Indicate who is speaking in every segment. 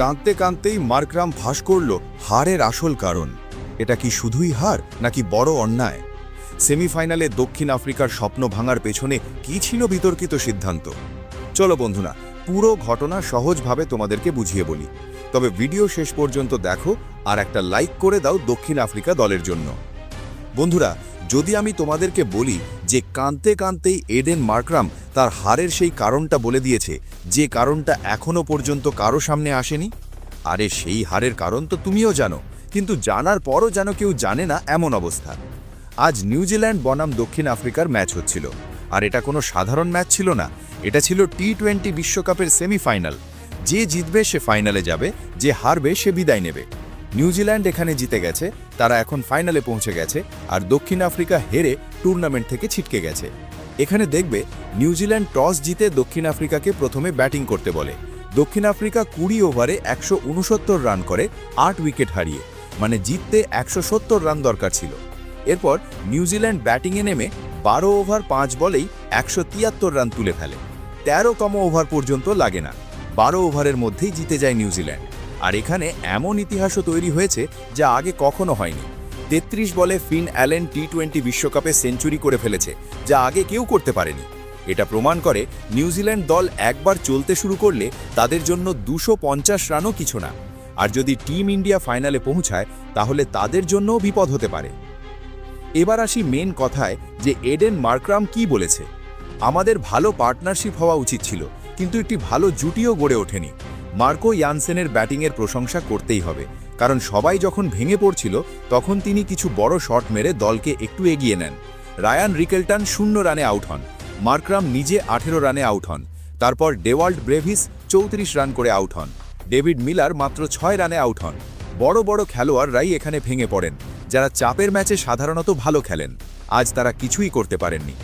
Speaker 1: কাঁদতে কাঁদতেই মার্করাম ফাঁস করল হারের আসল কারণ। এটা কি শুধুই হার নাকি বড় অন্যায়? সেমিফাইনালে দক্ষিণ আফ্রিকার স্বপ্ন ভাঙার পেছনে কি ছিল বিতর্কিত সিদ্ধান্ত? চলো বন্ধুরা, পুরো ঘটনা সহজভাবে তোমাদেরকে বুঝিয়ে বলি। তবে ভিডিও শেষ পর্যন্ত দেখো আর একটা লাইক করে দাও দক্ষিণ আফ্রিকা দলের জন্য। বন্ধুরা, যদি আমি তোমাদেরকে বলি যে কাঁদতে কাঁদতেই এডেন মার্করাম তার হারের সেই কারণটা বলে দিয়েছে, যে কারণটা এখনো পর্যন্ত কারো সামনে আসেনি, আরে সেই হারের কারণ তো তুমিও জানো, কিন্তু জানার পরও যেন কেউ জানে না এমন অবস্থা। আজ নিউজিল্যান্ড বনাম দক্ষিণ আফ্রিকার ম্যাচ হচ্ছিল, আর এটা কোনো সাধারণ ম্যাচ ছিল না। এটা ছিল টি-20 বিশ্বকাপের সেমিফাইনাল। যে জিতবে সে ফাইনালে যাবে, যে হারবে সে বিদায় নেবে। নিউজিল্যান্ড এখানে জিতে গেছে, তারা এখন ফাইনালে পৌঁছে গেছে, আর দক্ষিণ আফ্রিকা হেরে টুর্নামেন্ট থেকে ছিটকে গেছে। এখানে দেখবে নিউজিল্যান্ড টস জিতে দক্ষিণ আফ্রিকাকে প্রথমে ব্যাটিং করতে বলে। দক্ষিণ আফ্রিকা 20 ওভারে 169 রান করে 8 উইকেট হারিয়ে, মানে জিততে 170 রান দরকার ছিল। এরপর নিউজিল্যান্ড ব্যাটিংয়ে নেমে 12 ওভার 5 বলেই 173 রান তুলে ফেলে। 13তম ওভার পর্যন্ত লাগে না, 12 ওভারের মধ্যেই জিতে যায় নিউজিল্যান্ড। আর এখানে এমন ইতিহাসও তৈরি হয়েছে যা আগে কখনো হয়নি। 33 বলে ফিন অ্যালেন টি-20 বিশ্বকাপে সেঞ্চুরি করে ফেলেছে, যা আগে কেউ করতে পারেনি। এটা প্রমাণ করে নিউজিল্যান্ড দল একবার চলতে শুরু করলে তাদের জন্য 250 রানও কিছু না। আর যদি টিম ইন্ডিয়া ফাইনালে পৌঁছায় তাহলে তাদের জন্যও বিপদ হতে পারে। এবার আসি মেন কথায়, যে এডেন মার্করাম কি বলেছে। আমাদের ভালো পার্টনারশিপ হওয়া উচিত ছিল, কিন্তু একটি ভালো জুটিও গড়ে ওঠেনি। মার্কো ইয়ানসেনের ব্যাটিংয়ের প্রশংসা করতেই হবে, কারণ সবাই যখন ভেঙে পড়ছিল তখন তিনি কিছু বড় শট মেরে দলকে একটু এগিয়ে নেন। রায়ান রিকেলটন 0 রানে আউট হন, মার্করাম নিজে 18 রানে আউট হন। তারপর ডেওয়াল্ড ব্রেভিস 34 রান করে আউট হন, ডেভিড মিলার মাত্র 6 রানে আউট হন। বড় বড় খেলোয়াড়রাই এখানে ভেঙে পড়েন, যারা চাপের ম্যাচে সাধারণত ভালো খেলেন। আজ তারা কিছুই করতে পারেননি।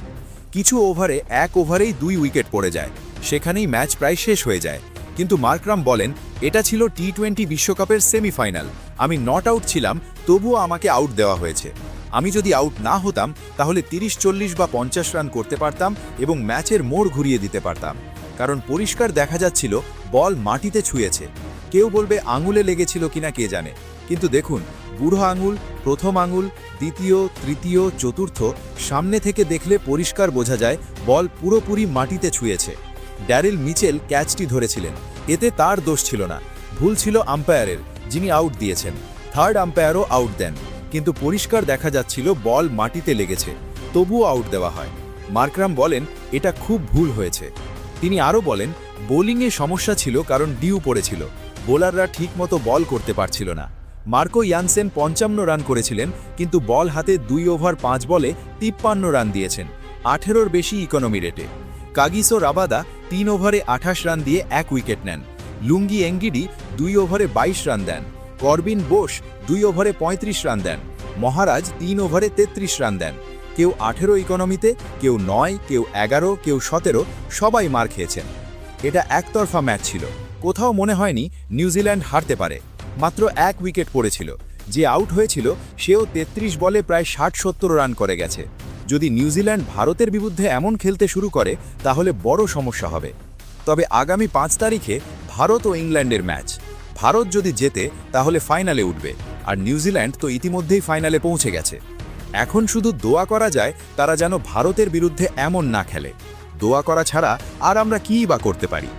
Speaker 1: কিছু ওভারে 1 ওভারেই 2 উইকেট পড়ে যায়, সেখানেই ম্যাচ প্রায় শেষ হয়ে যায়। কিন্তু মার্করাম বলেন, এটা ছিল টি-20 বিশ্বকাপের সেমিফাইনাল, আমি নট আউট ছিলাম, তবুও আমাকে আউট দেওয়া হয়েছে। আমি যদি আউট না হতাম তাহলে 30, 40 বা 50 রান করতে পারতাম এবং ম্যাচের মোড় ঘুরিয়ে দিতে পারতাম, কারণ পরিষ্কার দেখা যাচ্ছিল বল মাটিতে ছুঁয়েছে। কেউ বলবে আঙুলে লেগেছিল কিনা কে জানে, কিন্তু দেখুন, বুড়ো আঙুল, প্রথম আঙুল, দ্বিতীয়, তৃতীয়, চতুর্থ, সামনে থেকে দেখলে পরিষ্কার বোঝা যায় বল পুরোপুরি মাটিতে ছুঁয়েছে। ড্যারিল মিচেল ক্যাচটি ধরেছিলেন, এতে তার দোষ ছিল না, ভুল ছিল আম্পায়ারের, যিনি আউট দিয়েছেন। থার্ড আম্পায়ারও আউট দেন, কিন্তু পরিষ্কার দেখা যাচ্ছিল বল মাটিতে লেগেছে, তবুও আউট দেওয়া হয়। মার্করাম বলেন, এটা খুব ভুল হয়েছে। তিনি আরও বলেন, বোলিংয়ে সমস্যা ছিল, কারণ ডিউ পড়েছিল, বোলাররা ঠিকমতো বল করতে পারছিল না। মার্কো ইয়ানসেন 55 রান করেছিলেন, কিন্তু বল হাতে 2 ওভার 5 বলে 53 রান দিয়েছেন, 18-র বেশি ইকোনমি রেটে। কাগিসো রাবাদা 3 ওভারে 28 রান দিয়ে 1 উইকেট নেন। লুঙ্গি এঙ্গিডি 2 ওভারে 22 রান দেন। করবিন বোস 2 ওভারে 35 রান দেন। মহারাজ 3 ওভারে 33 রান দেন। কেউ 18 ইকোনমিতে, কেউ 9, কেউ 11, কেউ 17, সবাই মার খেয়েছেন। এটা একতরফা ম্যাচ ছিল, কোথাও মনে হয়নি নিউজিল্যান্ড হারতে পারে। মাত্র 1 উইকেট পড়েছিল, যে আউট হয়েছিল সেও 33 বলে প্রায় 60-70 রান করে গেছে। যদি নিউজিল্যান্ড ভারতের বিরুদ্ধে এমন খেলতে শুরু করে তাহলে বড় সমস্যা হবে। তবে আগামী 5 তারিখে ভারত ও ইংল্যান্ডের ম্যাচ। ভারত যদি জেতে তাহলে ফাইনালে উঠবে, আর নিউজিল্যান্ড তো ইতিমধ্যেই ফাইনালে পৌঁছে গেছে। এখন শুধু দোয়া করা যায় তারা যেন ভারতের বিরুদ্ধে এমন না খেলে। দোয়া করা ছাড়া আর আমরা কীই বা করতে পারি?